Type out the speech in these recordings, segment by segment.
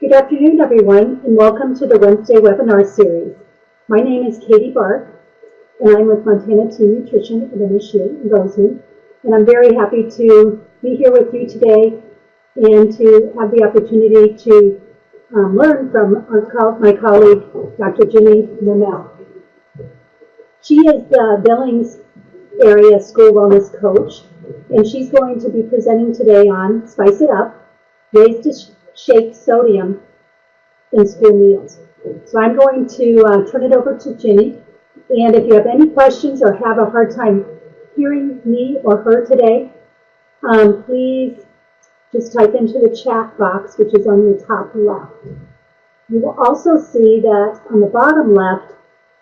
Good afternoon, everyone, and welcome to the Wednesday webinar series. My name is Katie Bark, and I'm with Montana Team Nutrition at MSU in Bozeman, and I'm very happy to be here with you today and to have the opportunity to learn from my colleague, Dr. Ginny Mamel. She is the Billings area school wellness coach, and she's going to be presenting today on Spice It Up, ways to shake sodium in school meals. So I'm going to turn it over to Ginny, and if you have any questions or have a hard time hearing me or her today, please just type into the chat box, which is on your top left. You will also see that on the bottom left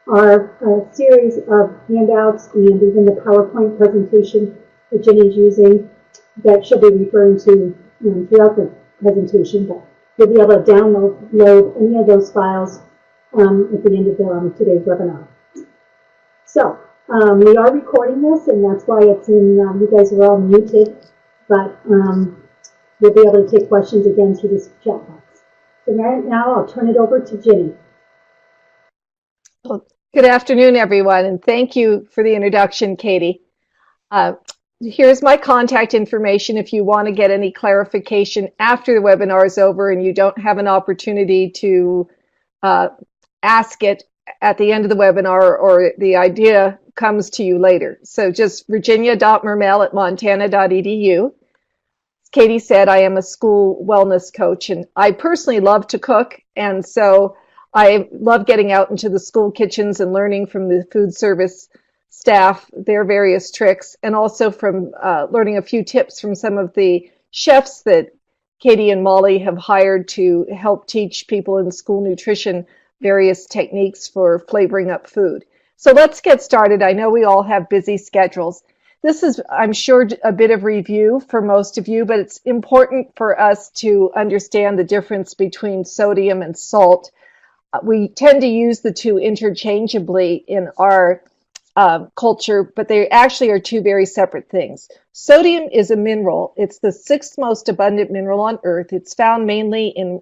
are a series of handouts and even the PowerPoint presentation that Ginny's using that she'll be referring to throughout the presentation, but you'll be able to download any of those files at the end of today's webinar. So we are recording this, and that's why it's in, you guys are all muted, but you'll be able to take questions again through this chat box. So right now I'll turn it over to Ginny. Well, good afternoon, everyone, and thank you for the introduction, Katie. Here's my contact information if you want to get any clarification after the webinar is over and you don't have an opportunity to ask it at the end of the webinar or the idea comes to you later. So just virginia.mermel@montana.edu. As Katie said, I am a school wellness coach, and I personally love to cook, and so I love getting out into the school kitchens and learning from the food service staff their various tricks, and also from learning a few tips from some of the chefs that Katie and Molly have hired to help teach people in school nutrition various techniques for flavoring up food. So let's get started. I know we all have busy schedules. This is, I'm sure, a bit of review for most of you, but it's important for us to understand the difference between sodium and salt. We tend to use the two interchangeably in our culture, but they actually are two very separate things. Sodium is a mineral. It's the sixth most abundant mineral on Earth. It's found mainly in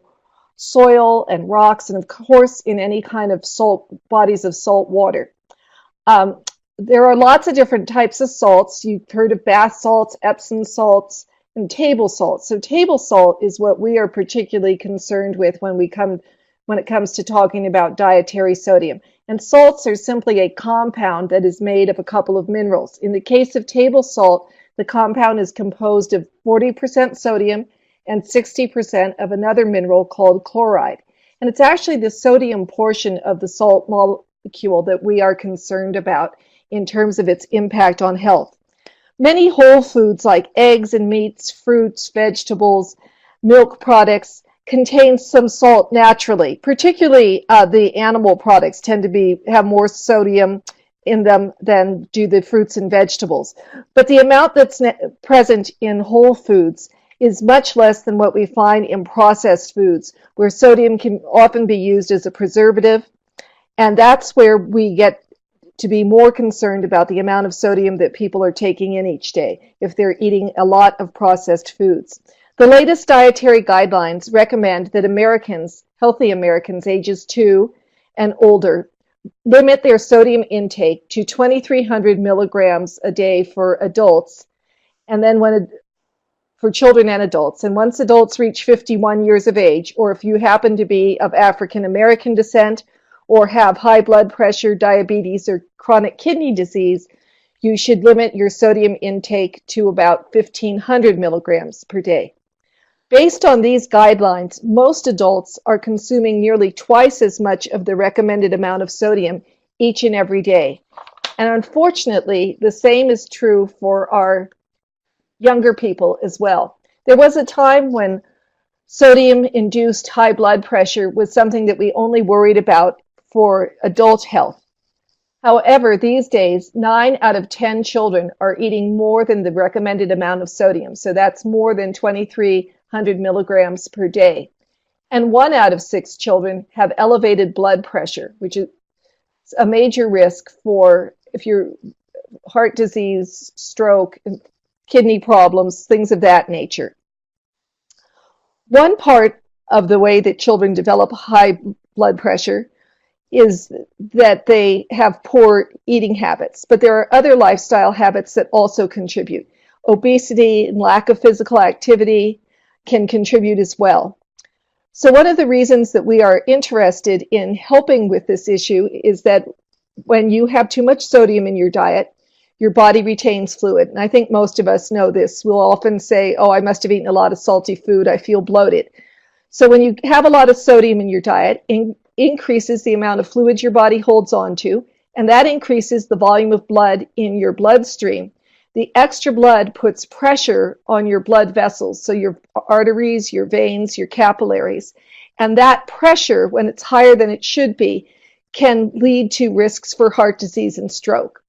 soil and rocks, and of course in any kind of bodies of salt water. There are lots of different types of salts. You've heard of bath salts, Epsom salts, and table salt. So table salt is what we are particularly concerned with when it comes to talking about dietary sodium. And salts are simply a compound that is made of a couple of minerals. In the case of table salt, the compound is composed of 40% sodium and 60% of another mineral called chloride. And it's actually the sodium portion of the salt molecule that we are concerned about in terms of its impact on health. Many whole foods like eggs and meats, fruits, vegetables, milk products contain some salt naturally. Particularly the animal products tend to have more sodium in them than do the fruits and vegetables. But the amount that's present in whole foods is much less than what we find in processed foods, where sodium can often be used as a preservative. And that's where we get to be more concerned about the amount of sodium that people are taking in each day if they're eating a lot of processed foods. The latest dietary guidelines recommend that Americans, healthy Americans ages 2 and older, limit their sodium intake to 2,300 milligrams a day for adults, and then for children and adults. And once adults reach 51 years of age, or if you happen to be of African American descent or have high blood pressure, diabetes, or chronic kidney disease, you should limit your sodium intake to about 1,500 milligrams per day. Based on these guidelines, most adults are consuming nearly twice as much of the recommended amount of sodium each and every day. And unfortunately, the same is true for our younger people as well. There was a time when sodium-induced high blood pressure was something that we only worried about for adult health. However, these days, 9 out of 10 children are eating more than the recommended amount of sodium. So that's more than 2,300 milligrams per day. And 1 out of 6 children have elevated blood pressure, which is a major risk for if you're heart disease, stroke, kidney problems, things of that nature. One part of the way that children develop high blood pressure is that they have poor eating habits, but there are other lifestyle habits that also contribute. Obesity and lack of physical activity can contribute as well. So one of the reasons that we are interested in helping with this issue is that when you have too much sodium in your diet, your body retains fluid. And I think most of us know this. We'll often say, oh, I must have eaten a lot of salty food. I feel bloated. So when you have a lot of sodium in your diet, it increases the amount of fluid your body holds on to, and that increases the volume of blood in your bloodstream. The extra blood puts pressure on your blood vessels, so your arteries, your veins, your capillaries. And that pressure, when it's higher than it should be, can lead to risks for heart disease and stroke.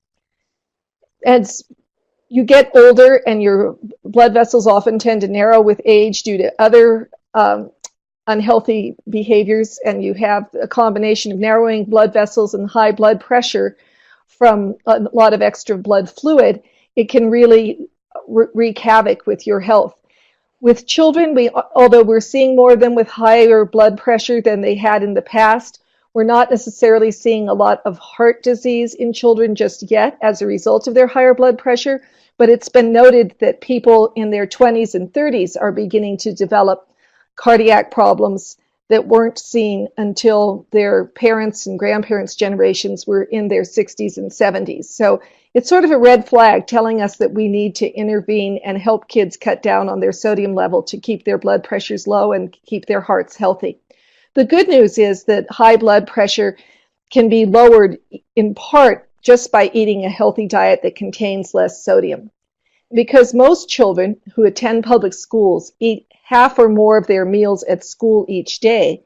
As you get older, and your blood vessels often tend to narrow with age due to other unhealthy behaviors, and you have a combination of narrowing blood vessels and high blood pressure from a lot of extra blood fluid, it can really wreak havoc with your health. With children, although we're seeing more of them with higher blood pressure than they had in the past, we're not necessarily seeing a lot of heart disease in children just yet as a result of their higher blood pressure, but it's been noted that people in their 20s and 30s are beginning to develop cardiac problems that weren't seen until their parents' and grandparents' generations were in their 60s and 70s. So it's sort of a red flag telling us that we need to intervene and help kids cut down on their sodium level to keep their blood pressures low and keep their hearts healthy. The good news is that high blood pressure can be lowered in part just by eating a healthy diet that contains less sodium. Because most children who attend public schools eat half or more of their meals at school each day,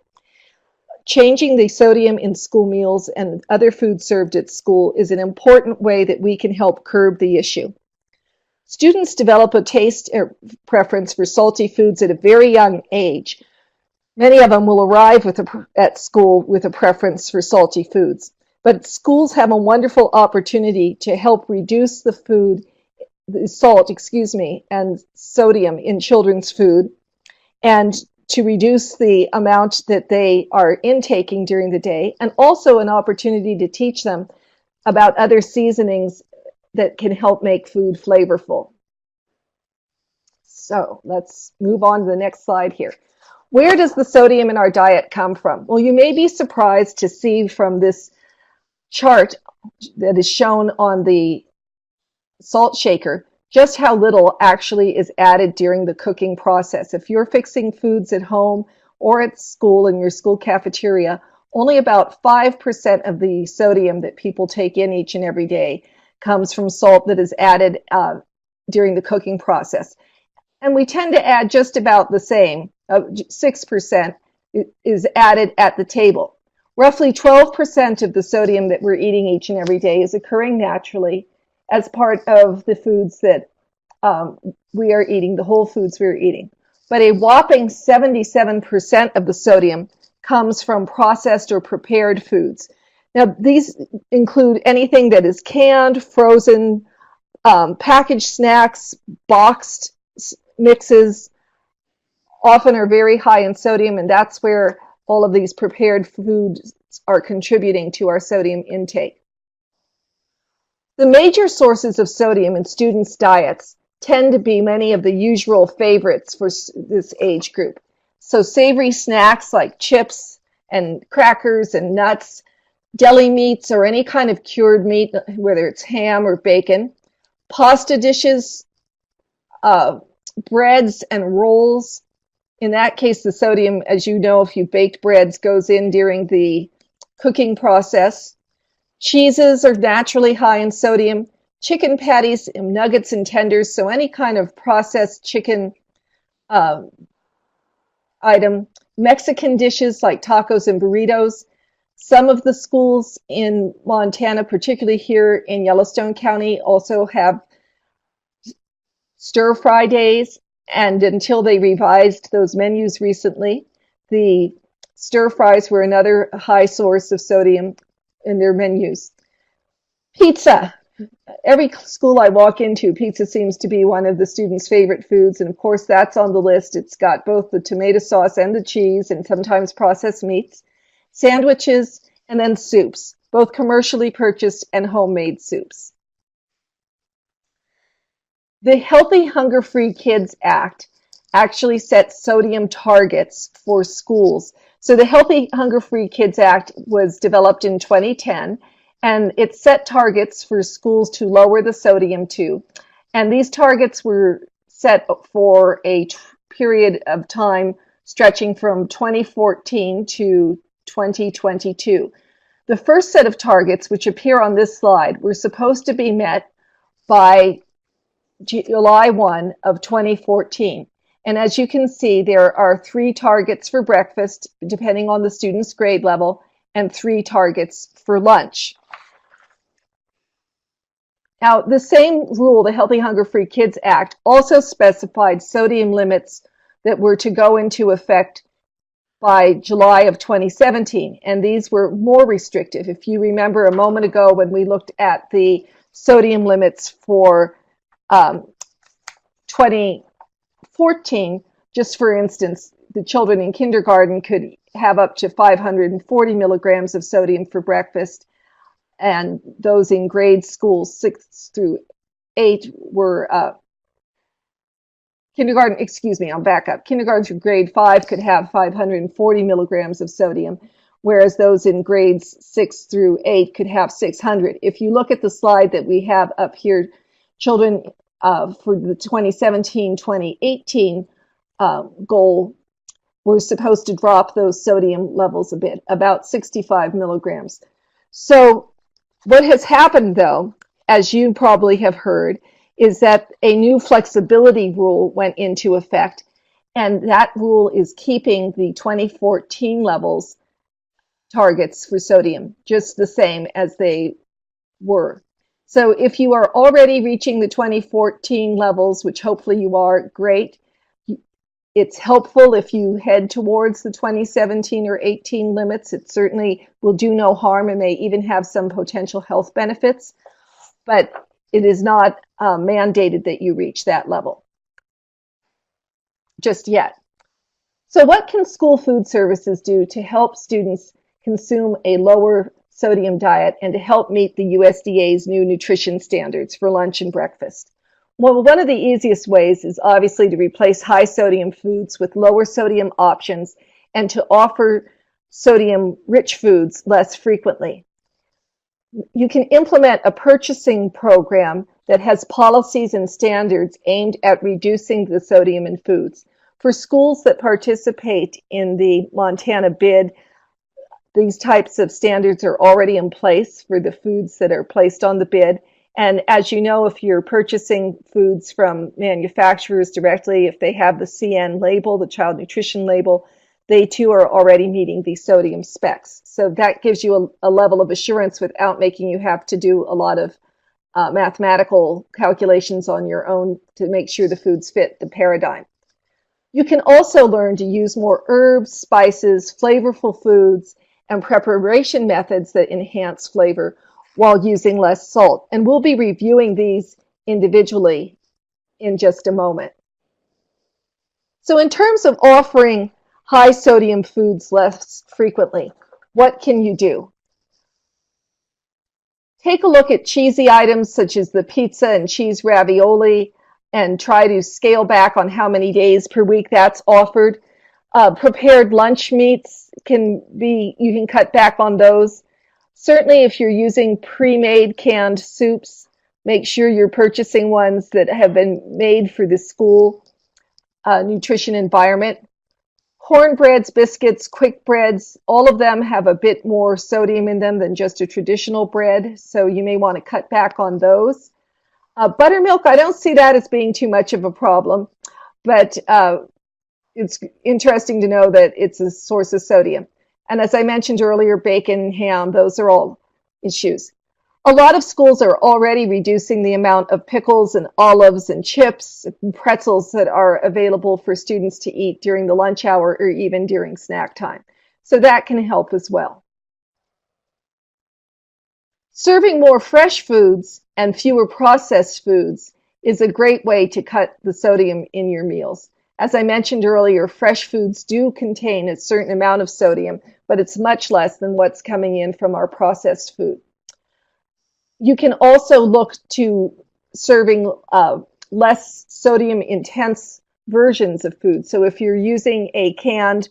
changing the sodium in school meals and other food served at school is an important way that we can help curb the issue. Students develop a taste or preference for salty foods at a very young age. Many of them will arrive at school with a preference for salty foods, but schools have a wonderful opportunity to help reduce the salt, and sodium in children's food, and to reduce the amount that they are intaking during the day, and also an opportunity to teach them about other seasonings that can help make food flavorful. So let's move on to the next slide here. Where does the sodium in our diet come from? Well, you may be surprised to see from this chart that is shown on the salt shaker just how little actually is added during the cooking process. If you're fixing foods at home or at school in your school cafeteria, only about 5% of the sodium that people take in each and every day comes from salt that is added during the cooking process. And we tend to add just about the same, 6% is added at the table. Roughly 12% of the sodium that we're eating each and every day is occurring naturally as part of the foods that we are eating, the whole foods we're eating. But a whopping 77% of the sodium comes from processed or prepared foods. Now, these include anything that is canned, frozen, packaged snacks, boxed mixes, often are very high in sodium, and that's where all of these prepared foods are contributing to our sodium intake. The major sources of sodium in students' diets tend to be many of the usual favorites for this age group. So savory snacks like chips and crackers and nuts, deli meats or any kind of cured meat, whether it's ham or bacon, pasta dishes, breads and rolls. In that case, the sodium, as you know, if you baked breads, goes in during the cooking process. Cheeses are naturally high in sodium. Chicken patties, nuggets, and tenders, so any kind of processed chicken item. Mexican dishes like tacos and burritos. Some of the schools in Montana, particularly here in Yellowstone County, also have stir-fry days, and until they revised those menus recently, the stir-fries were another high source of sodium in their menus. Pizza. every school I walk into, pizza seems to be one of the students' favorite foods. And of course, that's on the list. It's got both the tomato sauce and the cheese and sometimes processed meats, sandwiches, and then soups, both commercially purchased and homemade soups. The Healthy Hunger-Free Kids Act actually sets sodium targets for schools. So the Healthy Hunger-Free Kids Act was developed in 2010, and it set targets for schools to lower the sodium to. And these targets were set for a period of time stretching from 2014 to 2022. The first set of targets, which appear on this slide, were supposed to be met by July 1 of 2014. And as you can see, there are 3 targets for breakfast, depending on the student's grade level, and 3 targets for lunch. Now, the same rule, the Healthy Hunger-Free Kids Act, also specified sodium limits that were to go into effect by July of 2017, and these were more restrictive. If you remember a moment ago when we looked at the sodium limits for 2014, just for instance, the children in kindergarten could have up to 540 milligrams of sodium for breakfast, and those in grade schools 6 through 8 were kindergarten through grade 5 could have 540 milligrams of sodium, whereas those in grades 6 through 8 could have 600. If you look at the slide that we have up here, children for the 2017-2018 goal were supposed to drop those sodium levels a bit, about 65 milligrams. So what has happened, though, as you probably have heard, is that a new flexibility rule went into effect, and that rule is keeping the 2014 levels targets for sodium just the same as they were. So if you are already reaching the 2014 levels, which hopefully you are, great. It's helpful if you head towards the 2017 or 18 limits. It certainly will do no harm and may even have some potential health benefits, but it is not mandated that you reach that level just yet. So what can school food services do to help students consume a lower sodium diet and to help meet the USDA's new nutrition standards for lunch and breakfast? Well, one of the easiest ways is obviously to replace high sodium foods with lower sodium options and to offer sodium-rich foods less frequently. You can implement a purchasing program that has policies and standards aimed at reducing the sodium in foods. For schools that participate in the Montana bid, these types of standards are already in place for the foods that are placed on the bid. And as you know, if you're purchasing foods from manufacturers directly, if they have the CN label, the child nutrition label, they too are already meeting the sodium specs. So that gives you a level of assurance without making you have to do a lot of mathematical calculations on your own to make sure the foods fit the paradigm. You can also learn to use more herbs, spices, flavorful foods, and preparation methods that enhance flavor while using less salt. And we'll be reviewing these individually in just a moment. So in terms of offering high sodium foods less frequently, what can you do? Take a look at cheesy items such as the pizza and cheese ravioli and try to scale back on how many days per week that's offered. Prepared lunch meats you can cut back on those. Certainly if you're using pre-made canned soups, make sure you're purchasing ones that have been made for the school nutrition environment. Cornbreads, biscuits, quick breads, all of them have a bit more sodium in them than just a traditional bread, so you may want to cut back on those. Buttermilk, I don't see that as being too much of a problem, but it's interesting to know that it's a source of sodium. And as I mentioned earlier, bacon, ham, those are all issues. A lot of schools are already reducing the amount of pickles and olives and chips and pretzels that are available for students to eat during the lunch hour or even during snack time. So that can help as well. Serving more fresh foods and fewer processed foods is a great way to cut the sodium in your meals. As I mentioned earlier, fresh foods do contain a certain amount of sodium, but it's much less than what's coming in from our processed food. You can also look to serving less sodium intense versions of food. So if you're using a canned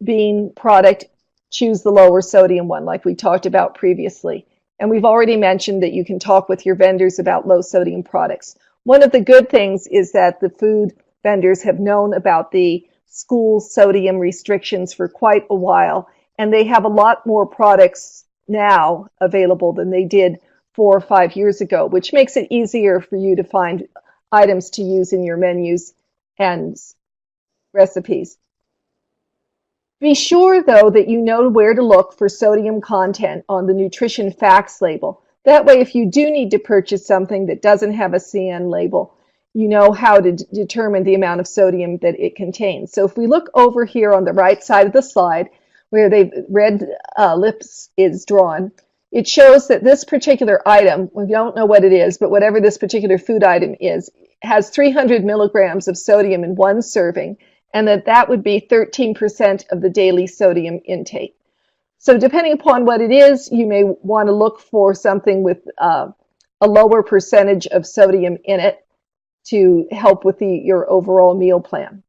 bean product, choose the lower sodium one like we talked about previously. And we've already mentioned that you can talk with your vendors about low sodium products. One of the good things is that the food vendors have known about the school sodium restrictions for quite a while, and they have a lot more products now available than they did 4 or 5 years ago, which makes it easier for you to find items to use in your menus and recipes. Be sure, though, that you know where to look for sodium content on the nutrition facts label. That way, if you do need to purchase something that doesn't have a CN label, you know how to determine the amount of sodium that it contains. So if we look over here on the right side of the slide, where the red ellipse is drawn, it shows that this particular item, we don't know what it is, but whatever this particular food item is, has 300 milligrams of sodium in one serving, and that would be 13% of the daily sodium intake. So depending upon what it is, you may want to look for something with a lower percentage of sodium in it to help with your overall meal plan.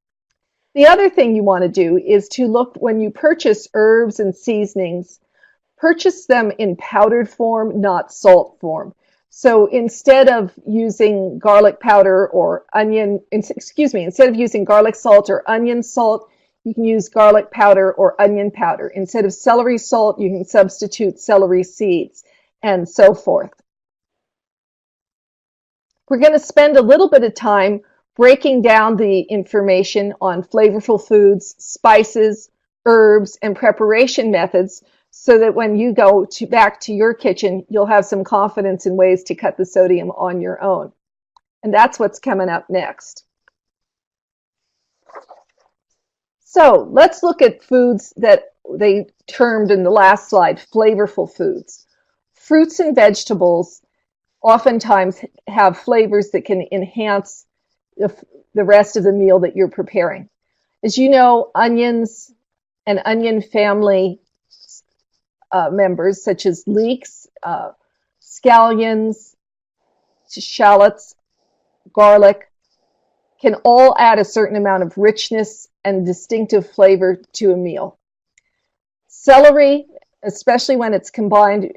The other thing you want to do is to look when you purchase herbs and seasonings, purchase them in powdered form, not salt form. So instead of using garlic powder or instead of using garlic salt or onion salt, you can use garlic powder or onion powder. Instead of celery salt, you can substitute celery seeds, and so forth. We're going to spend a little bit of time breaking down the information on flavorful foods, spices, herbs, and preparation methods so that when you go back to your kitchen, you'll have some confidence in ways to cut the sodium on your own. And that's what's coming up next. So let's look at foods that they termed in the last slide flavorful foods. Fruits and vegetables oftentimes have flavors that can enhance the rest of the meal that you're preparing. As you know, onions and onion family members such as leeks, scallions, shallots, garlic can all add a certain amount of richness and distinctive flavor to a meal. Celery, especially when it's combined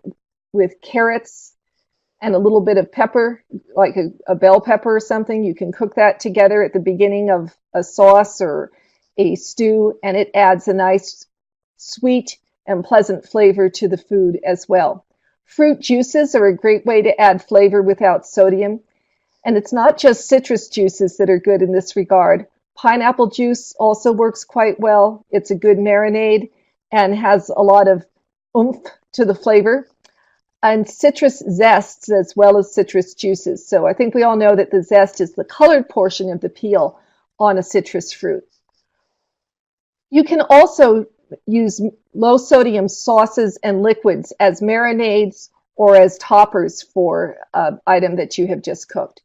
with carrots and a little bit of pepper, like a bell pepper or something, you can cook that together at the beginning of a sauce or a stew, and it adds a nice sweet and pleasant flavor to the food as well. Fruit juices are a great way to add flavor without sodium. And it's not just citrus juices that are good in this regard. Pineapple juice also works quite well. It's a good marinade and has a lot of oomph to the flavor. And citrus zests as well as citrus juices. So I think we all know that the zest is the colored portion of the peel on a citrus fruit. You can also use low sodium sauces and liquids as marinades or as toppers for an item that you have just cooked.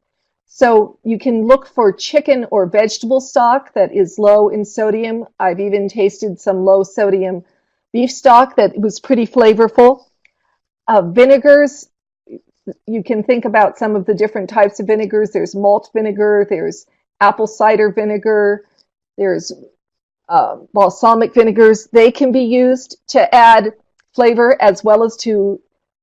So you can look for chicken or vegetable stock that is low in sodium. I've even tasted some low sodium beef stock that was pretty flavorful. Vinegars, you can think about some of the different types of vinegars. There's malt vinegar, there's apple cider vinegar, there's balsamic vinegars. They can be used to add flavor as well as to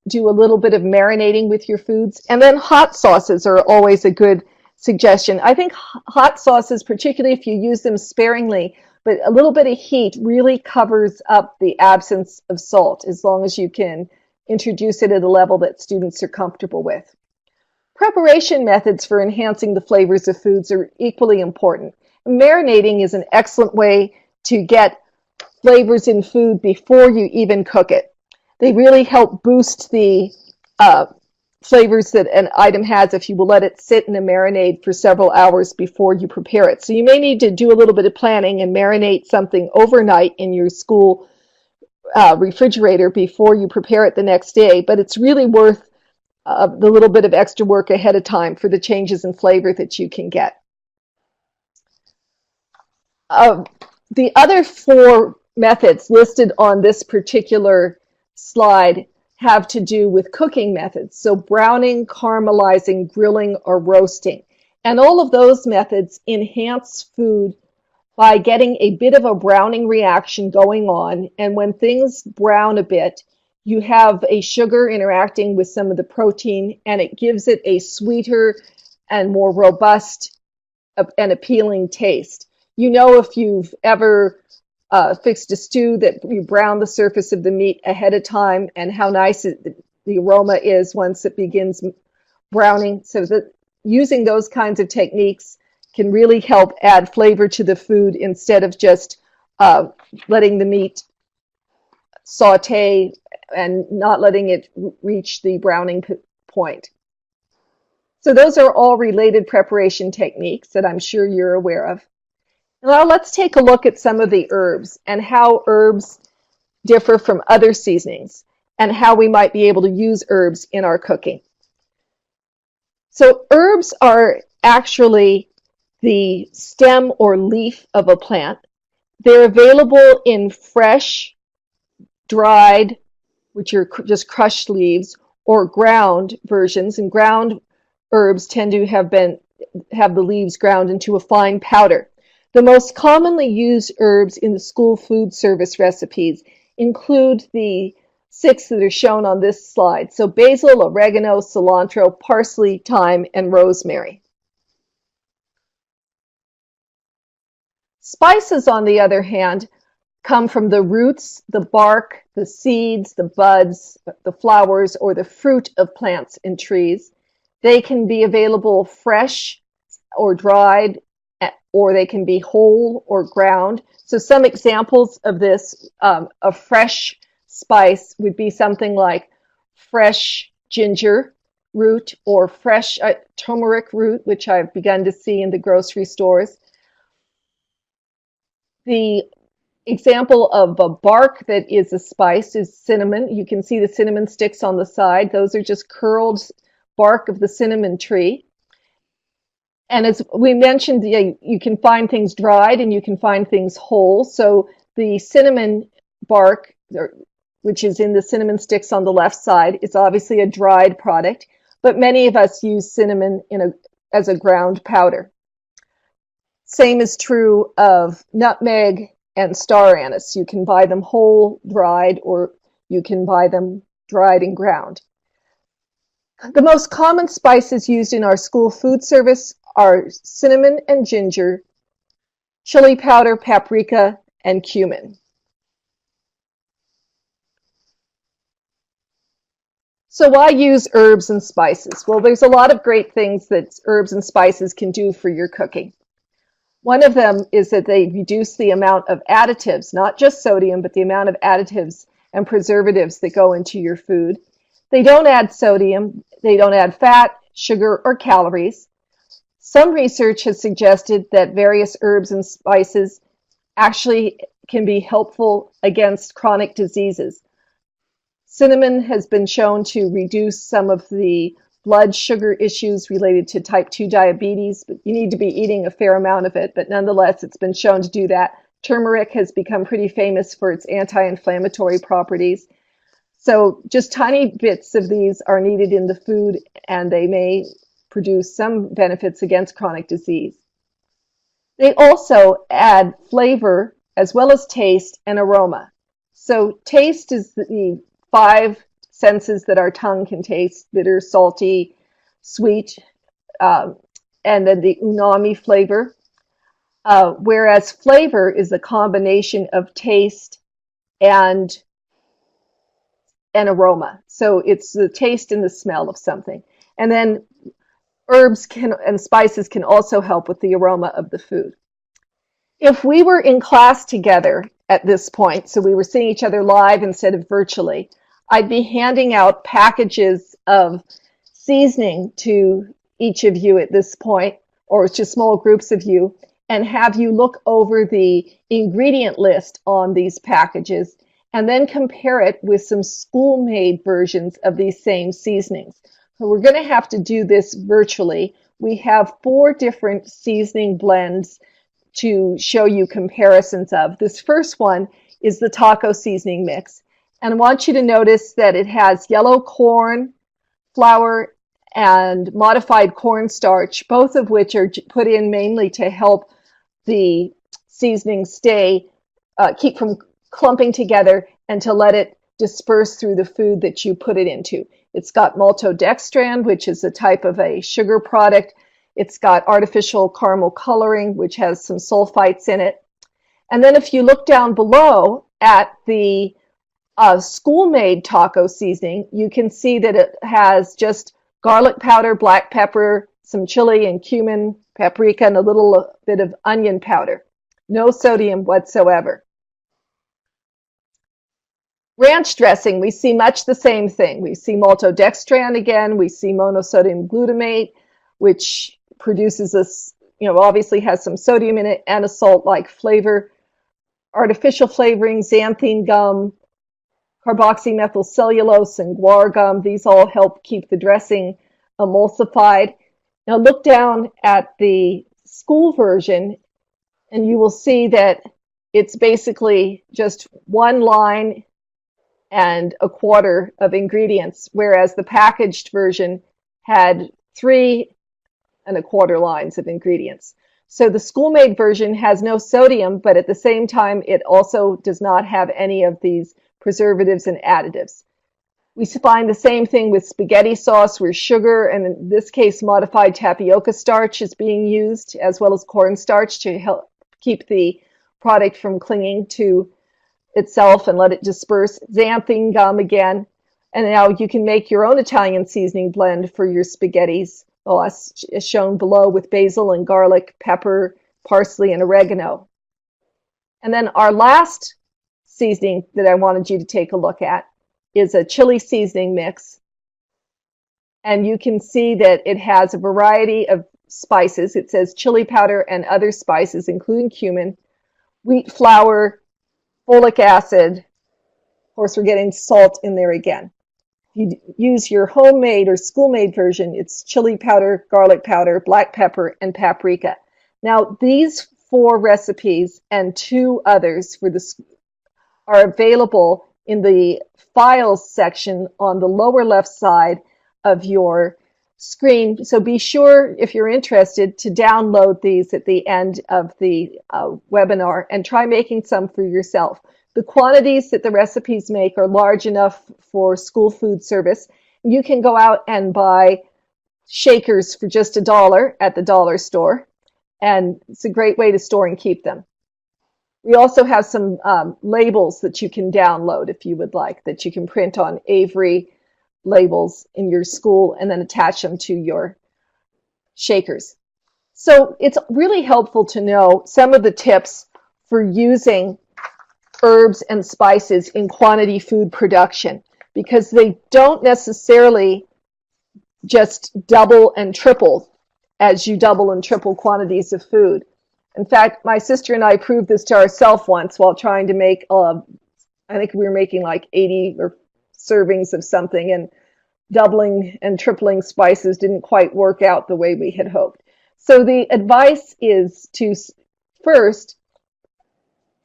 do a little bit of marinating with your foods. And then hot sauces are always a good suggestion. I think hot sauces, particularly if you use them sparingly, but a little bit of heat really covers up the absence of salt as long as you can introduce it at a level that students are comfortable with. Preparation methods for enhancing the flavors of foods are equally important. Marinating is an excellent way to get flavors in food before you even cook it. They really help boost the flavors that an item has if you will let it sit in a marinade for several hours before you prepare it. So you may need to do a little bit of planning and marinate something overnight in your school refrigerator before you prepare it the next day, but it's really worth the little bit of extra work ahead of time for the changes in flavor that you can get. The other 4 methods listed on this particular slide have to do with cooking methods. So browning, caramelizing, grilling, or roasting. And all of those methods enhance food by getting a bit of a browning reaction going on. And when things brown a bit, you have a sugar interacting with some of the protein, and it gives it a sweeter and more robust and appealing taste. You know, if you've ever fixed a stew, that you brown the surface of the meat ahead of time, and how nice the aroma is once it begins browning. So that using those kinds of techniques can really help add flavor to the food instead of just letting the meat saute and not letting it reach the browning point. So those are all related preparation techniques that I'm sure you're aware of. Now let's take a look at some of the herbs and how herbs differ from other seasonings and how we might be able to use herbs in our cooking. So herbs are actually the stem or leaf of a plant. They're available in fresh, dried, which are just crushed leaves, or ground versions, and ground herbs tend to have the leaves ground into a fine powder. The most commonly used herbs in the school food service recipes include the 6 that are shown on this slide. So basil, oregano, cilantro, parsley, thyme, and rosemary. Spices, on the other hand, come from the roots, the bark, the seeds, the buds, the flowers, or the fruit of plants and trees. They can be available fresh or dried, or they can be whole or ground. So some examples of this, a fresh spice would be something like fresh ginger root or fresh turmeric root, which I've begun to see in the grocery stores. The example of a bark that is a spice is cinnamon. You can see the cinnamon sticks on the side. Those are just curled bark of the cinnamon tree. And as we mentioned, you can find things dried and you can find things whole. So the cinnamon bark, which is in the cinnamon sticks on the left side, is obviously a dried product, but many of us use cinnamon as a ground powder. Same is true of nutmeg and star anise. You can buy them whole, dried, or you can buy them dried and ground. The most common spices used in our school food service are cinnamon and ginger, chili powder, paprika, and cumin. So why use herbs and spices? Well, there's a lot of great things that herbs and spices can do for your cooking. One of them is that they reduce the amount of additives, not just sodium, but the amount of additives and preservatives that go into your food. They don't add sodium, they don't add fat, sugar, or calories. Some research has suggested that various herbs and spices actually can be helpful against chronic diseases. Cinnamon has been shown to reduce some of the blood sugar issues related to type 2 diabetes, but you need to be eating a fair amount of it, but nonetheless, it's been shown to do that. Turmeric has become pretty famous for its anti-inflammatory properties. So just tiny bits of these are needed in the food, and they may produce some benefits against chronic disease. They also add flavor as well as taste and aroma. So taste is the 5 senses that our tongue can taste: bitter, salty, sweet, and then the umami flavor. Whereas flavor is a combination of taste and aroma. So it's the taste and the smell of something. And then herbs and spices can also help with the aroma of the food. If we were in class together at this point, so we were seeing each other live instead of virtually, I'd be handing out packages of seasoning to each of you at this point, or to small groups of you, and have you look over the ingredient list on these packages and then compare it with some school-made versions of these same seasonings. So we're going to have to do this virtually. We have 4 different seasoning blends to show you comparisons of. This first one is the taco seasoning mix. And I want you to notice that it has yellow corn flour and modified cornstarch, both of which are put in mainly to help the seasoning keep from clumping together and to let it disperse through the food that you put it into. It's got maltodextrin, which is a type of a sugar product. It's got artificial caramel coloring, which has some sulfites in it. And then if you look down below at the school-made taco seasoning, you can see that it has just garlic powder, black pepper, some chili and cumin, paprika, and a little bit of onion powder. No sodium whatsoever. Ranch dressing, we see much the same thing. We see maltodextrin again. We see monosodium glutamate, which produces this, obviously has some sodium in it and a salt-like flavor. Artificial flavoring, xanthine gum, carboxymethylcellulose, and guar gum. These all help keep the dressing emulsified. Now look down at the school version, and you will see that it's basically just one line and a quarter of ingredients, whereas the packaged version had 3 1/4 lines of ingredients. So the school-made version has no sodium, but at the same time, it also does not have any of these preservatives and additives. We find the same thing with spaghetti sauce, where sugar, and in this case, modified tapioca starch is being used, as well as cornstarch to help keep the product from clinging to itself and let it disperse. Xanthine gum again. And now you can make your own Italian seasoning blend for your spaghettis, as shown below, with basil and garlic, pepper, parsley, and oregano. And then our last seasoning that I wanted you to take a look at is a chili seasoning mix. And you can see that it has a variety of spices. It says chili powder and other spices, including cumin, wheat flour, folic acid. Of course, we're getting salt in there again. If you use your homemade or school-made version, it's chili powder, garlic powder, black pepper, and paprika. Now, these 4 recipes and 2 others are available in the Files section on the lower left side of your screen. So be sure, if you're interested, to download these at the end of the webinar and try making some for yourself. The quantities that the recipes make are large enough for school food service. You can go out and buy shakers for just $1 at the dollar store, and it's a great way to store and keep them. We also have some labels that you can download if you would like, that you can print on Avery labels in your school and then attach them to your shakers. So it's really helpful to know some of the tips for using herbs and spices in quantity food production, because they don't necessarily just double and triple as you double and triple quantities of food. In fact, my sister and I proved this to ourselves once while trying to make, I think we were making like 80 or servings of something, and doubling and tripling spices didn't quite work out the way we had hoped. So the advice is to first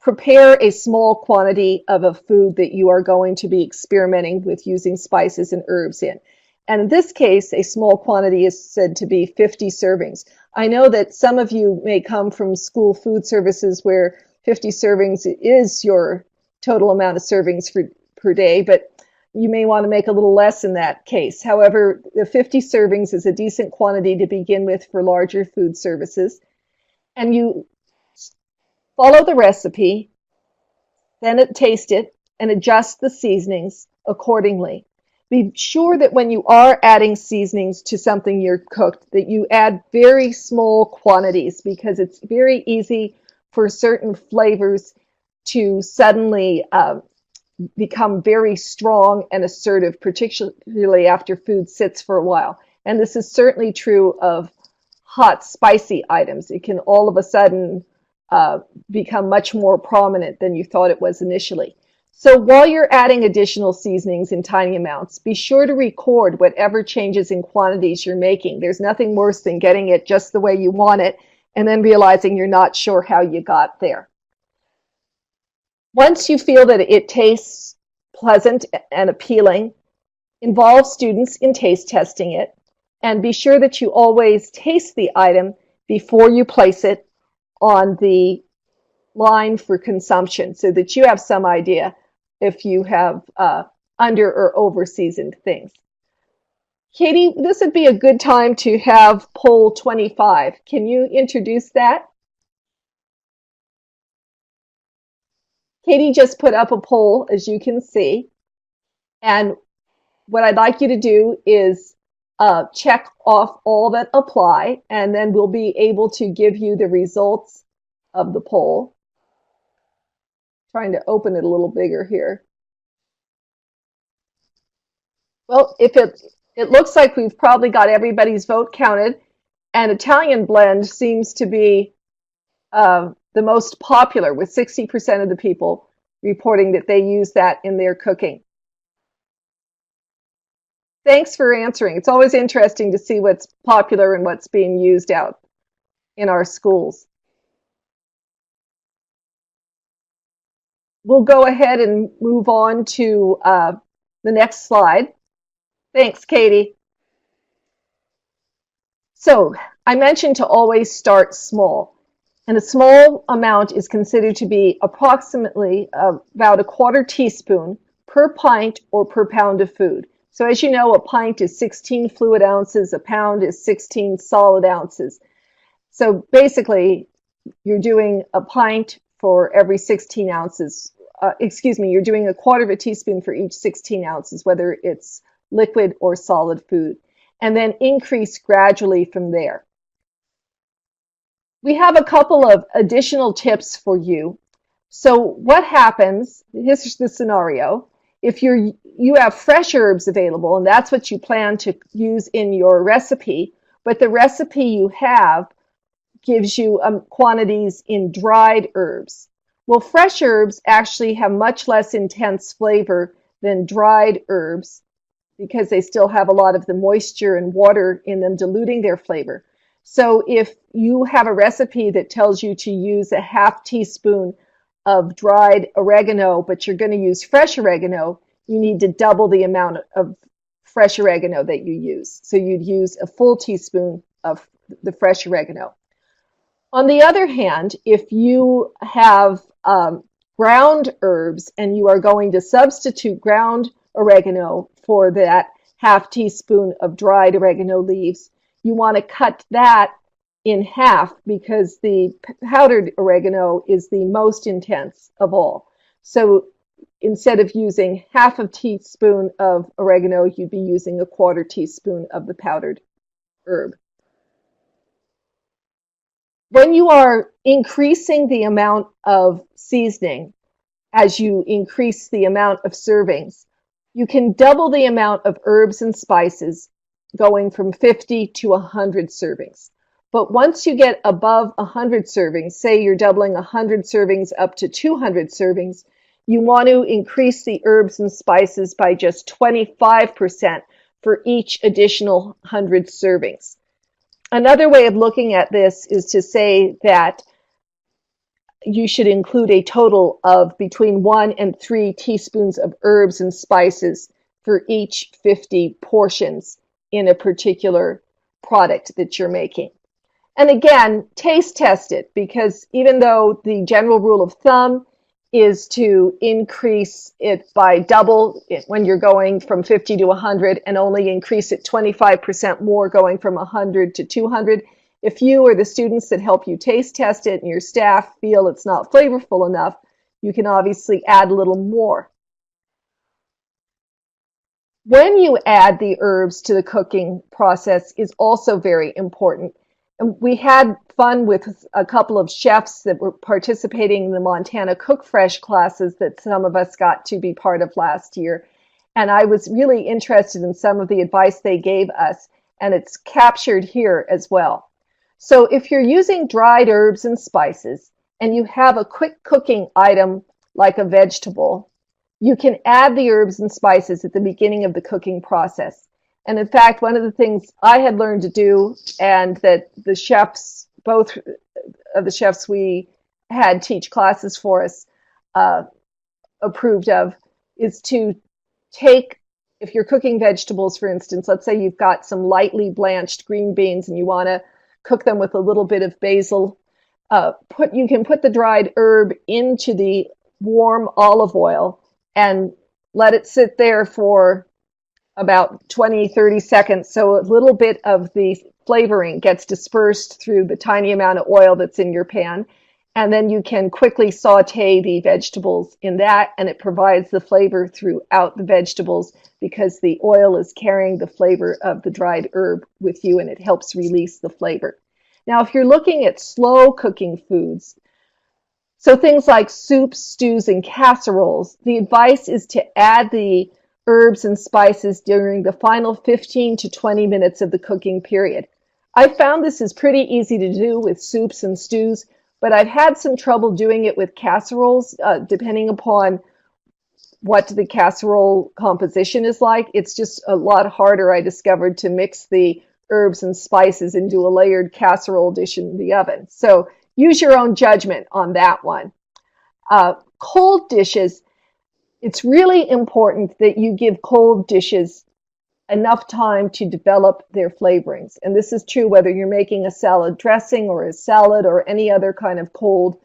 prepare a small quantity of a food that you are going to be experimenting with using spices and herbs in. And in this case, a small quantity is said to be 50 servings. I know that some of you may come from school food services where 50 servings is your total amount of servings per day, but you may want to make a little less in that case. However, the 50 servings is a decent quantity to begin with for larger food services. And you follow the recipe, then taste it, and adjust the seasonings accordingly. Be sure that when you are adding seasonings to something you're cooked, that you add very small quantities, because it's very easy for certain flavors to suddenly become very strong and assertive, particularly after food sits for a while. And this is certainly true of hot, spicy items. It can all of a sudden become much more prominent than you thought it was initially. So while you're adding additional seasonings in tiny amounts, be sure to record whatever changes in quantities you're making. There's nothing worse than getting it just the way you want it and then realizing you're not sure how you got there. Once you feel that it tastes pleasant and appealing, involve students in taste testing it, and be sure that you always taste the item before you place it on the line for consumption so that you have some idea if you have under or over seasoned things. Katie, this would be a good time to have poll 25. Can you introduce that? Katie just put up a poll, as you can see, and what I'd like you to do is check off all that apply, and then we'll be able to give you the results of the poll. Trying to open it a little bigger here. Well, if it looks like we've probably got everybody's vote counted, and Italian blend seems to be the most popular, with 60% of the people reporting that they use that in their cooking. Thanks for answering. It's always interesting to see what's popular and what's being used out in our schools. We'll go ahead and move on to the next slide. Thanks, Katie. So I mentioned to always start small, and a small amount is considered to be approximately about a quarter teaspoon per pint or per pound of food. So as you know, a pint is 16 fluid ounces, a pound is 16 solid ounces. So basically, you're doing a pint for every 16 ounces. You're doing a quarter of a teaspoon for each 16 ounces, whether it's liquid or solid food, and then increase gradually from there. We have a couple of additional tips for you. So what happens, here's the scenario, if you have fresh herbs available, and that's what you plan to use in your recipe, but the recipe you have gives you quantities in dried herbs. Well, fresh herbs actually have much less intense flavor than dried herbs because they still have a lot of the moisture and water in them diluting their flavor. So if you have a recipe that tells you to use a half teaspoon of dried oregano, but you're going to use fresh oregano, you need to double the amount of fresh oregano that you use. So you'd use a full teaspoon of the fresh oregano. On the other hand, if you have ground herbs and you are going to substitute ground oregano for that half teaspoon of dried oregano leaves, you want to cut that in half because the powdered oregano is the most intense of all. So instead of using half a teaspoon of oregano, you'd be using a quarter teaspoon of the powdered herb. When you are increasing the amount of seasoning, as you increase the amount of servings, you can double the amount of herbs and spices going from 50 to 100 servings. But once you get above 100 servings, say you're doubling 100 servings up to 200 servings, you want to increase the herbs and spices by just 25% for each additional 100 servings. Another way of looking at this is to say that you should include a total of between 1 and 3 teaspoons of herbs and spices for each 50 portions in a particular product that you're making. And again, taste test it, because even though the general rule of thumb is to increase it by double when you're going from 50 to 100 and only increase it 25% more going from 100 to 200, if you or the students that help you taste test it and your staff feel it's not flavorful enough, you can obviously add a little more. When you add the herbs to the cooking process is also very important. And we had fun with a couple of chefs that were participating in the Montana Cook Fresh classes that some of us got to be part of last year. And I was really interested in some of the advice they gave us, and it's captured here as well. So if you're using dried herbs and spices, and you have a quick cooking item like a vegetable, you can add the herbs and spices at the beginning of the cooking process. And in fact, one of the things I had learned to do, and that the chefs, both of the chefs we had teach classes for us, approved of, is to take, if you're cooking vegetables, for instance, let's say you've got some lightly blanched green beans and you want to cook them with a little bit of basil, you can put the dried herb into the warm olive oil and let it sit there for about 20-30 seconds, so a little bit of the flavoring gets dispersed through the tiny amount of oil that's in your pan. And then you can quickly saute the vegetables in that, and it provides the flavor throughout the vegetables because the oil is carrying the flavor of the dried herb with you, and it helps release the flavor. Now, if you're looking at slow cooking foods, so things like soups, stews, and casseroles, the advice is to add the herbs and spices during the final 15 to 20 minutes of the cooking period. I found this is pretty easy to do with soups and stews, but I've had some trouble doing it with casseroles, depending upon what the casserole composition is like. It's just a lot harder, I discovered, to mix the herbs and spices and do a layered casserole dish in the oven. So use your own judgment on that one. Cold dishes, it's really important that you give cold dishes enough time to develop their flavorings. And this is true whether you're making a salad dressing or a salad or any other kind of cold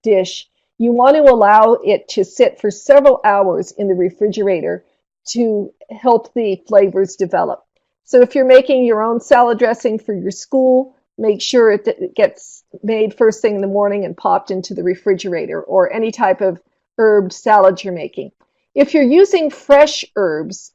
dish. You want to allow it to sit for several hours in the refrigerator to help the flavors develop. So if you're making your own salad dressing for your school, make sure it gets made first thing in the morning and popped into the refrigerator, or any type of herb salad you're making. If you're using fresh herbs,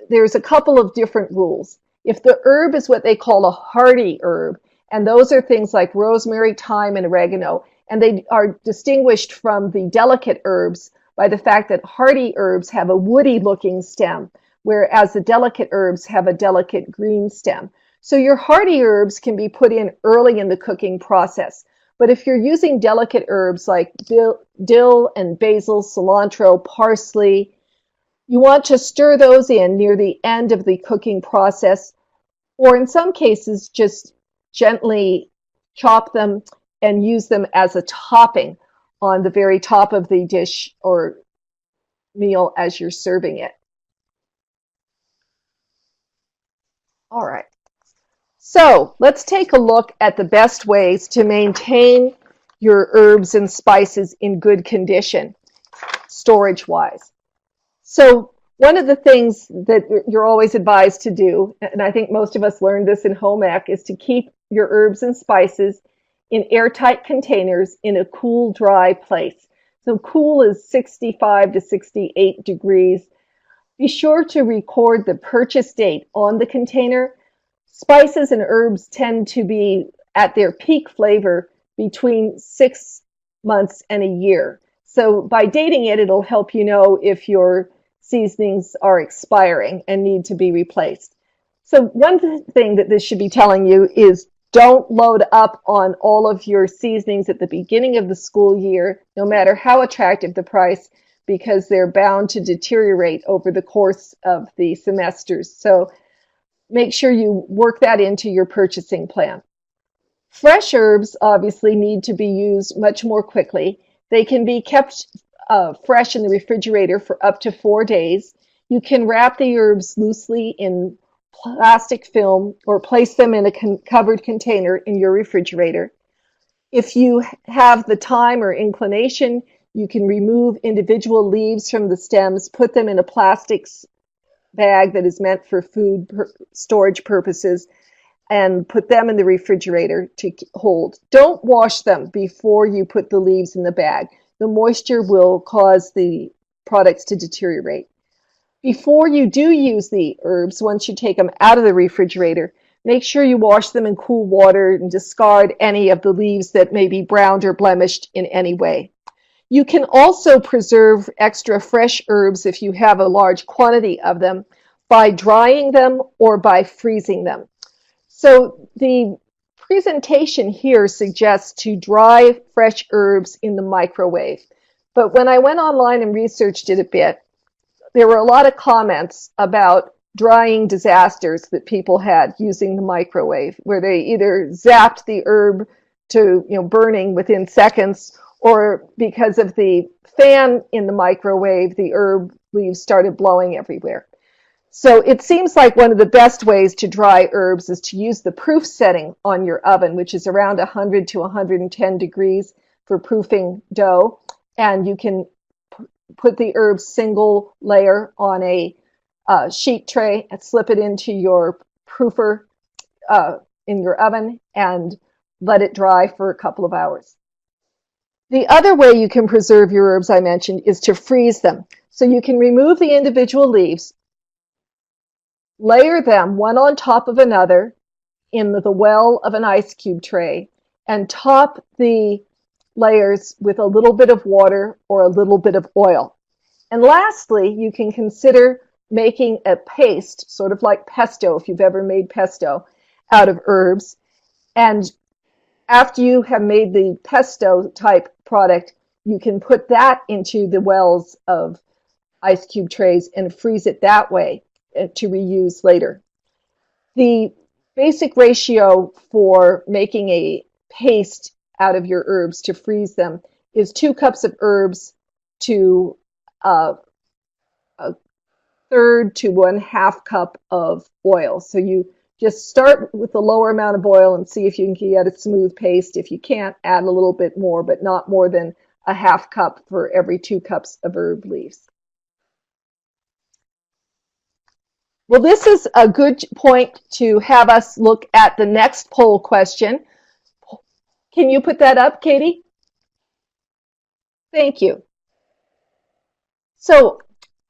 there's a couple of different rules. If the herb is what they call a hardy herb, and those are things like rosemary, thyme, and oregano, and they are distinguished from the delicate herbs by the fact that hardy herbs have a woody looking stem, whereas the delicate herbs have a delicate green stem. So your hardy herbs can be put in early in the cooking process. But if you're using delicate herbs like dill and basil, cilantro, parsley, you want to stir those in near the end of the cooking process, or in some cases, just gently chop them and use them as a topping on the very top of the dish or meal as you're serving it. All right. So let's take a look at the best ways to maintain your herbs and spices in good condition, storage-wise. So one of the things that you're always advised to do, and I think most of us learned this in home ec, is to keep your herbs and spices in airtight containers in a cool, dry place. So cool is 65 to 68 degrees. Be sure to record the purchase date on the container. Spices and herbs tend to be at their peak flavor between 6 months and a year. So by dating it, it'll help you know if your seasonings are expiring and need to be replaced. So one thing that this should be telling you is don't load up on all of your seasonings at the beginning of the school year, no matter how attractive the price, because they're bound to deteriorate over the course of the semesters. So make sure you work that into your purchasing plan. Fresh herbs obviously need to be used much more quickly. They can be kept fresh in the refrigerator for up to 4 days. You can wrap the herbs loosely in plastic film or place them in a covered container in your refrigerator. If you have the time or inclination, you can remove individual leaves from the stems, put them in a plastic bag that is meant for food storage purposes, and put them in the refrigerator to hold. Don't wash them before you put the leaves in the bag. The moisture will cause the products to deteriorate. Before you do use the herbs, once you take them out of the refrigerator, make sure you wash them in cool water and discard any of the leaves that may be browned or blemished in any way. You can also preserve extra fresh herbs if you have a large quantity of them by drying them or by freezing them. So the presentation here suggests to dry fresh herbs in the microwave. But when I went online and researched it a bit, there were a lot of comments about drying disasters that people had using the microwave, where they either zapped the herb to burning within seconds, or because of the fan in the microwave, the herb leaves started blowing everywhere. So it seems like one of the best ways to dry herbs is to use the proof setting on your oven, which is around 100 to 110 degrees for proofing dough. And you can put the herbs single layer on a sheet tray and slip it into your proofer in your oven and let it dry for a couple of hours. The other way you can preserve your herbs, I mentioned, is to freeze them. So you can remove the individual leaves, layer them one on top of another in the well of an ice cube tray, and top the layers with a little bit of water or a little bit of oil. And lastly, you can consider making a paste, sort of like pesto, if you've ever made pesto, out of herbs. And after you have made the pesto type product, you can put that into the wells of ice cube trays and freeze it that way to reuse later. The basic ratio for making a paste out of your herbs to freeze them is 2 cups of herbs to a third to 1/2 cup of oil. So you just start with the lower amount of oil and see if you can get a smooth paste. If you can't, add a little bit more, but not more than 1/2 cup for every 2 cups of herb leaves. Well, this is a good point to have us look at the next poll question. Can you put that up, Katie? Thank you. So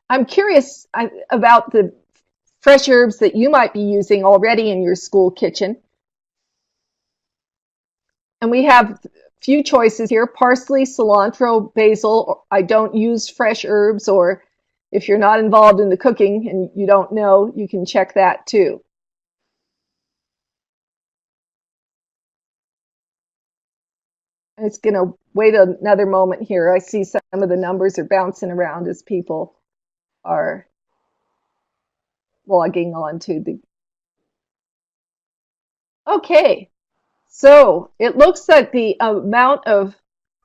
I'm curious about the fresh herbs that you might be using already in your school kitchen. And we have a few choices here: parsley, cilantro, basil. I don't use fresh herbs, or if you're not involved in the cooking and you don't know, you can check that too. And it's going to wait another moment here. I see some of the numbers are bouncing around as people are logging on to the... Okay, so it looks like the amount of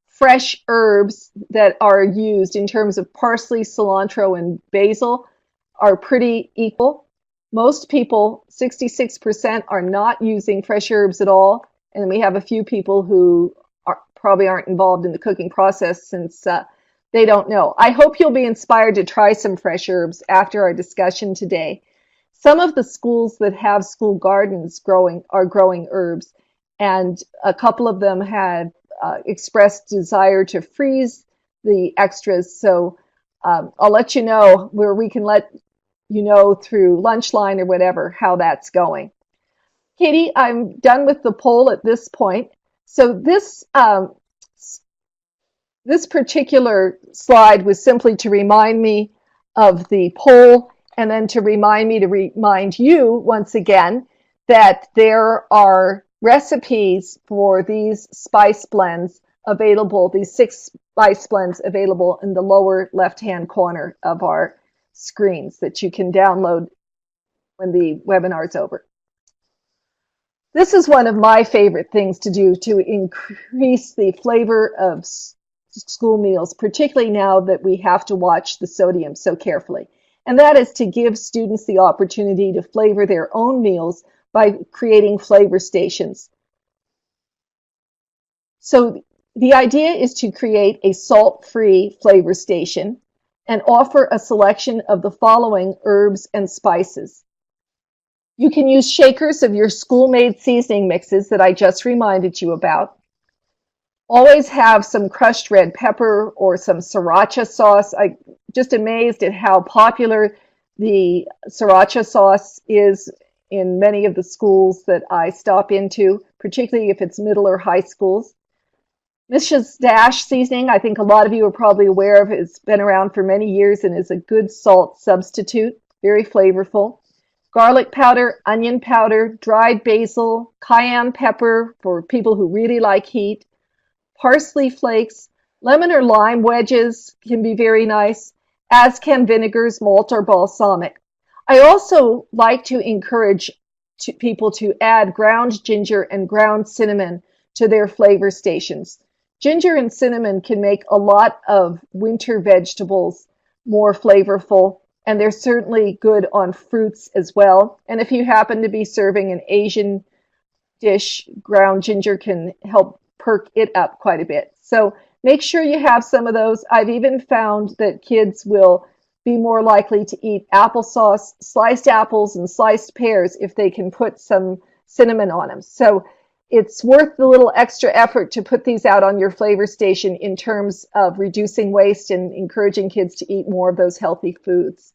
fresh herbs that are used in terms of parsley, cilantro, and basil are pretty equal. Most people, 66%, are not using fresh herbs at all, and we have a few people who probably aren't involved in the cooking process since they don't know. I hope you'll be inspired to try some fresh herbs after our discussion today. Some of the schools that have school gardens are growing herbs, and a couple of them had expressed desire to freeze the extras. So I'll let you know, where we can let you know through Lunchline or whatever, how that's going. Katie, I'm done with the poll at this point. So this particular slide was simply to remind me of the poll, and then to remind me to remind you once again that there are recipes for these spice blends available, these 6 spice blends available in the lower left-hand corner of our screens that you can download when the webinar is over. This is one of my favorite things to do to increase the flavor of school meals, particularly now that we have to watch the sodium so carefully. And that is to give students the opportunity to flavor their own meals by creating flavor stations. So the idea is to create a salt-free flavor station and offer a selection of the following herbs and spices. You can use shakers of your school-made seasoning mixes that I just reminded you about. Always have some crushed red pepper or some sriracha sauce. I'm just amazed at how popular the sriracha sauce is in many of the schools that I stop into, particularly if it's middle or high schools. Mrs. Dash seasoning, I think a lot of you are probably aware of. It's been around for many years and is a good salt substitute, very flavorful. Garlic powder, onion powder, dried basil, cayenne pepper for people who really like heat, parsley flakes, Lemon or lime wedges can be very nice, as can vinegars, malt, or balsamic. I also like to encourage people to add ground ginger and ground cinnamon to their flavor stations. Ginger and cinnamon can make a lot of winter vegetables more flavorful, and they're certainly good on fruits as well. And if you happen to be serving an Asian dish, ground ginger can help perk it up quite a bit. So make sure you have some of those. I've even found that kids will be more likely to eat applesauce, sliced apples, and sliced pears if they can put some cinnamon on them. So it's worth the little extra effort to put these out on your flavor station in terms of reducing waste and encouraging kids to eat more of those healthy foods.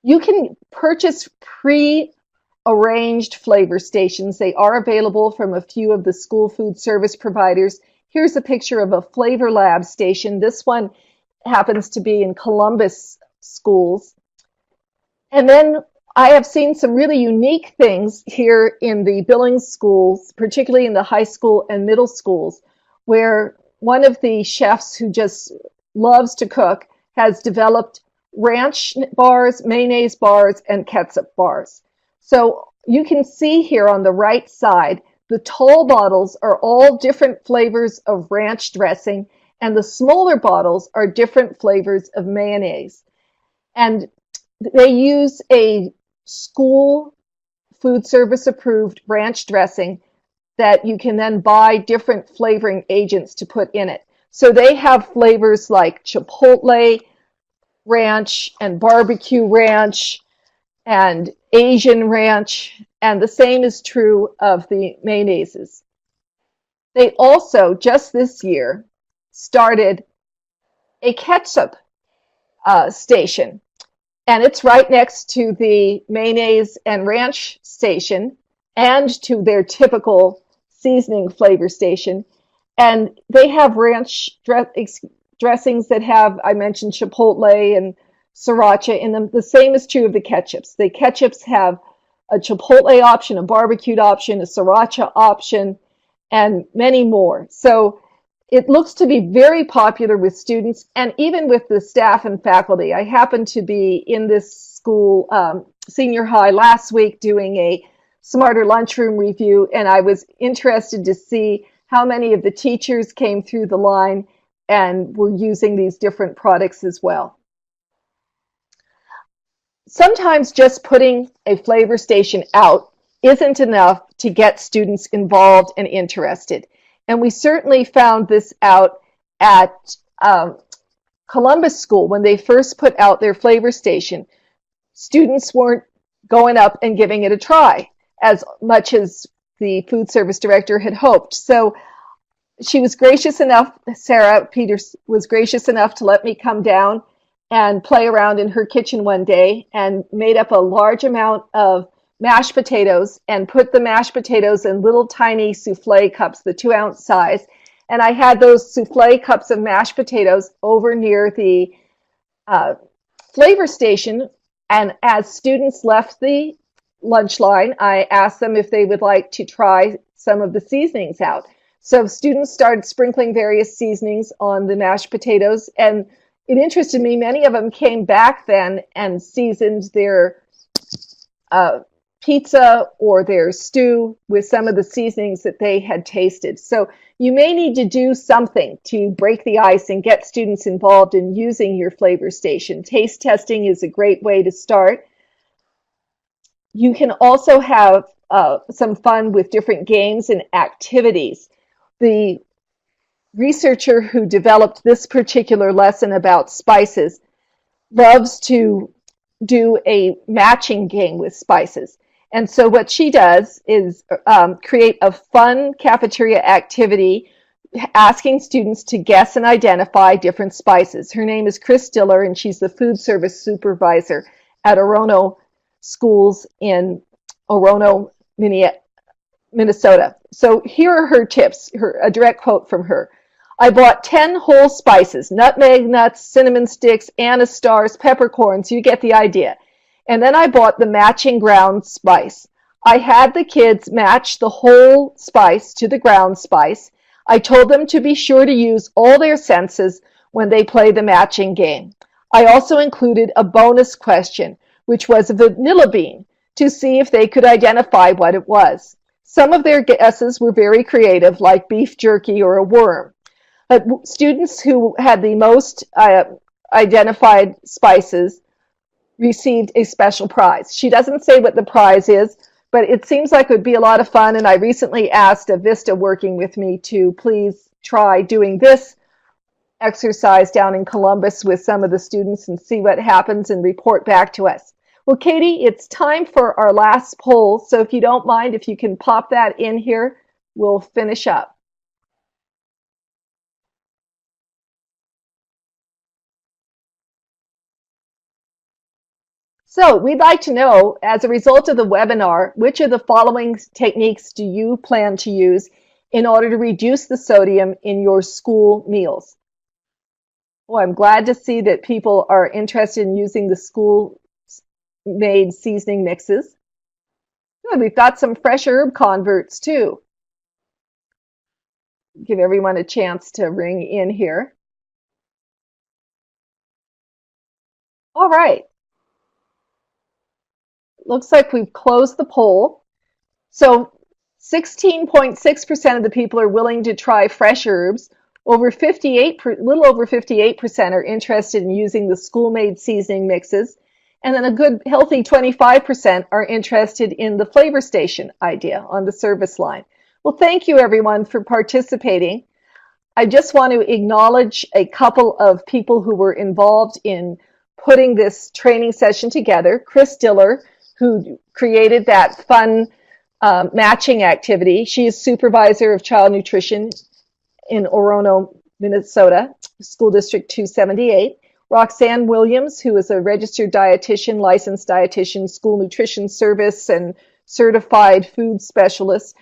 You can purchase pre-arranged flavor stations. They are available from a few of the school food service providers. Here's a picture of a Flavor Lab station. This one happens to be in Columbus schools. And then I have seen some really unique things here in the Billings schools, particularly in the high school and middle schools, where one of the chefs who just loves to cook has developed ranch bars, mayonnaise bars, and ketchup bars. So you can see here on the right side, the tall bottles are all different flavors of ranch dressing, and the smaller bottles are different flavors of mayonnaise. And they use a school food service approved ranch dressing that you can then buy different flavoring agents to put in it. So they have flavors like Chipotle ranch and barbecue ranch and Asian ranch, and the same is true of the mayonnaises. They also, just this year, started a ketchup station, and it's right next to the mayonnaise and ranch station and to their typical seasoning flavor station. And they have ranch dressings that have, I mentioned, Chipotle and Sriracha in them. The same is true of the ketchups. The ketchups have a Chipotle option, a barbecued option, a Sriracha option, and many more. So it looks to be very popular with students and even with the staff and faculty. I happened to be in this school, senior high, last week doing a Smarter Lunchroom review, and I was interested to see how many of the teachers came through the line and were using these different products as well. Sometimes just putting a flavor station out isn't enough to get students involved and interested. And we certainly found this out at Columbus School when they first put out their flavor station. Students weren't going up and giving it a try as much as the food service director had hoped. So she was gracious enough, Sarah Peters was gracious enough to let me come down and play around in her kitchen one day and made up a large amount of mashed potatoes and put the mashed potatoes in little tiny souffle cups, the 2-ounce size. And I had those souffle cups of mashed potatoes over near the flavor station. And as students left the lunch line, I asked them if they would like to try some of the seasonings out. So students started sprinkling various seasonings on the mashed potatoes, and it interested me. Many of them came back then and seasoned their pizza or their stew with some of the seasonings that they had tasted. So you may need to do something to break the ice and get students involved in using your flavor station. Taste testing is a great way to start. You can also have some fun with different games and activities. The researcher who developed this particular lesson about spices loves to do a matching game with spices. And so what she does is create a fun cafeteria activity asking students to guess and identify different spices. Her name is Chris Diller, and she's the food service supervisor at Orono Schools in Orono, Minnesota. So here are her tips, a direct quote from her. I bought 10 whole spices, nutmeg, nuts, cinnamon sticks, anise stars, peppercorns, you get the idea. And then I bought the matching ground spice. I had the kids match the whole spice to the ground spice. I told them to be sure to use all their senses when they play the matching game. I also included a bonus question, which was a vanilla bean, to see if they could identify what it was. Some of their guesses were very creative, like beef jerky or a worm. But students who had the most identified spices received a special prize. She doesn't say what the prize is, but it seems like it would be a lot of fun. And I recently asked Avista working with me to please try doing this exercise down in Columbus with some of the students and see what happens and report back to us. Well, Katie, it's time for our last poll. So if you don't mind, if you can pop that in here, we'll finish up. So we'd like to know, as a result of the webinar, which of the following techniques do you plan to use in order to reduce the sodium in your school meals? Oh, I'm glad to see that people are interested in using the school-made seasoning mixes. Good, we've got some fresh herb converts too. Give everyone a chance to ring in here. All right. Looks like we've closed the poll. So 16.6% of the people are willing to try fresh herbs. Little over 58% are interested in using the school-made seasoning mixes. And then a good healthy 25% are interested in the flavor station idea on the service line. Well, thank you everyone for participating. I just want to acknowledge a couple of people who were involved in putting this training session together. Chris Diller, who created that fun matching activity. She is supervisor of child nutrition in Orono, Minnesota, School District 278. Roxanne Williams, who is a registered dietitian, licensed dietitian, school nutrition service, and certified food specialist.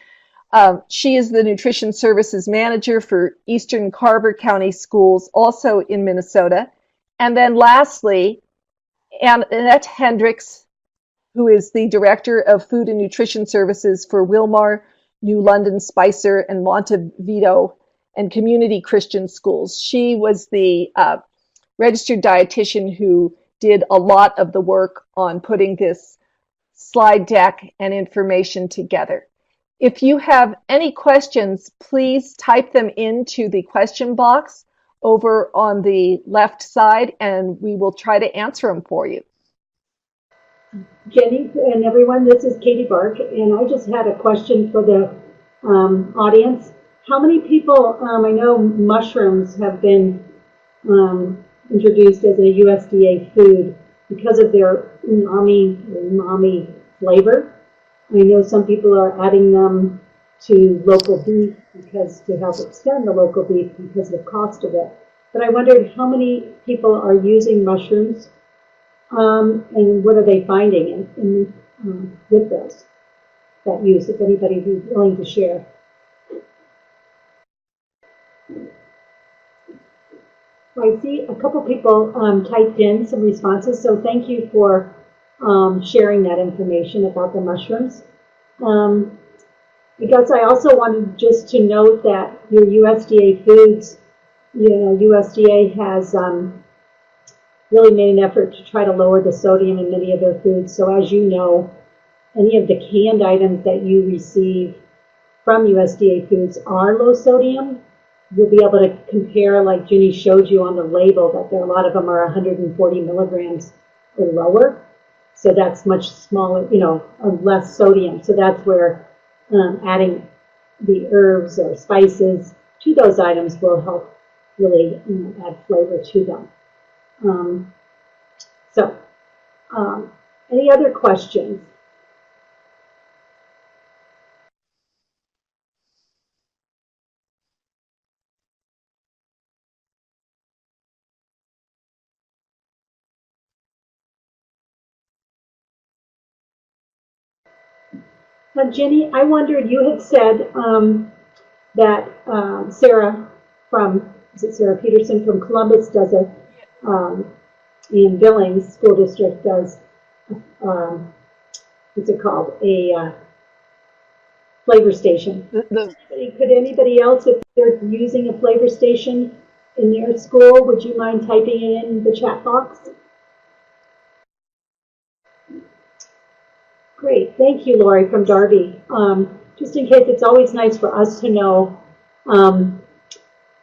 She is the nutrition services manager for Eastern Carver County Schools, also in Minnesota. And then lastly, Annette Hendricks, who is the Director of Food and Nutrition Services for Wilmar, New London, Spicer, and Montevideo and Community Christian Schools. She was the registered dietitian who did a lot of the work on putting this slide deck and information together. If you have any questions, please type them into the question box over on the left side, and we will try to answer them for you. Jenny and everyone, this is Katie Bark, and I just had a question for the audience. How many people, I know mushrooms have been introduced as a USDA food because of their umami flavor. I know some people are adding them to local beef because to help extend the local beef because of the cost of it. But I wondered how many people are using mushrooms and what are they finding with those, that use, if anybody is willing to share. I see a couple people typed in some responses, so thank you for sharing that information about the mushrooms. Because I also wanted just to note that your USDA foods, USDA has really made an effort to try to lower the sodium in many of their foods. So as you know, any of the canned items that you receive from USDA foods are low sodium. You'll be able to compare, like Ginny showed you on the label, that a lot of them are 140 milligrams or lower. So that's much smaller, less sodium. So that's where adding the herbs or spices to those items will help really add flavor to them. Any other questions? Now, Jenny, I wondered, you had said that Sarah Sarah Peterson from Columbus does in Billings School District does, what's it called, a flavor station. The Could anybody else, if they're using a flavor station in their school, would you mind typing it in the chat box? Great, thank you, Lori from Darby. Just in case, it's always nice for us to know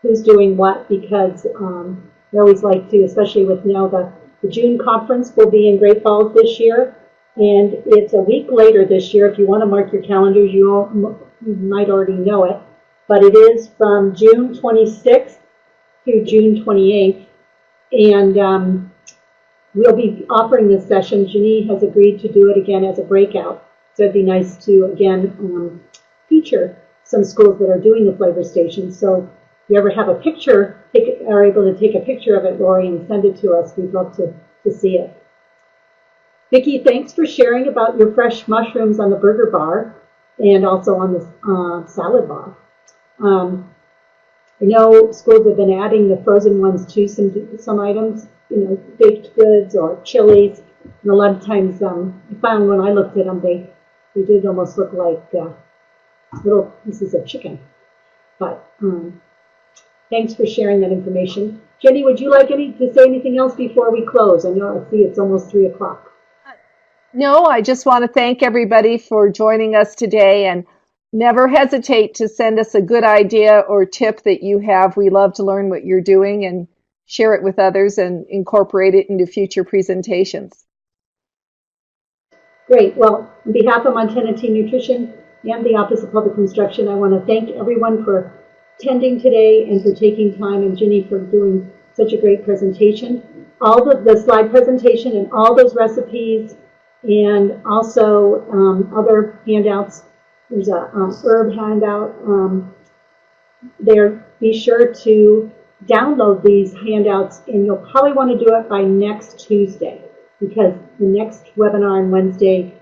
who's doing what, because we always like to, especially with now the June conference will be in Great Falls this year, and it's a week later this year. If you want to mark your calendars, you might already know it, but it is from June 26th through June 28th, and we'll be offering this session. Jeannie has agreed to do it again as a breakout, so it'd be nice to, again, feature some schools that are doing the flavor station. So if you ever have a picture, are able to take a picture of it, Lori, and send it to us. We'd love to see it. Vicki, thanks for sharing about your fresh mushrooms on the burger bar and also on the salad bar. I know schools have been adding the frozen ones to some items, you know, baked goods or chilies. And a lot of times, I found when I looked at them, they did almost look like little pieces of chicken. But thanks for sharing that information. Jenny, would you like to say anything else before we close? I know I see it's almost 3 o'clock. No, I just want to thank everybody for joining us today, and never hesitate to send us a good idea or tip that you have. We love to learn what you're doing and share it with others and incorporate it into future presentations. Great. Well, on behalf of Montana Teen Nutrition and the Office of Public Instruction, I want to thank everyone for attending today and for taking time, and Ginny for doing such a great presentation. All the slide presentation and all those recipes and also other handouts. There's a herb handout there. Be sure to download these handouts, and you'll probably want to do it by next Tuesday, because the next webinar on Wednesday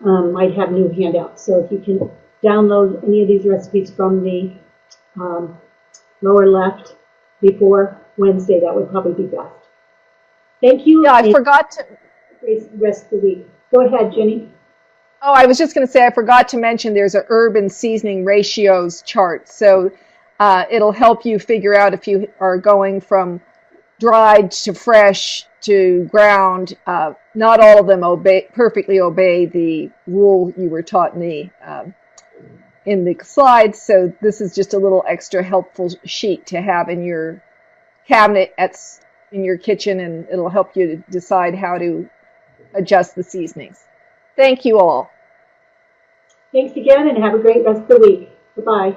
might have new handouts. So if you can download any of these recipes from the lower left before Wednesday, that would probably be best. Thank you. Yeah, I forgot to. Rest of the week. Go ahead, Jenny. Oh, I was just going to say, I forgot to mention there's a herb and seasoning ratios chart. So it'll help you figure out if you are going from dried to fresh to ground. Not all of them perfectly obey the rule you were taught in the slides. So this is just a little extra helpful sheet to have in your cabinet in your kitchen, and it'll help you to decide how to adjust the seasonings. Thank you all. Thanks again, and have a great rest of the week. Goodbye.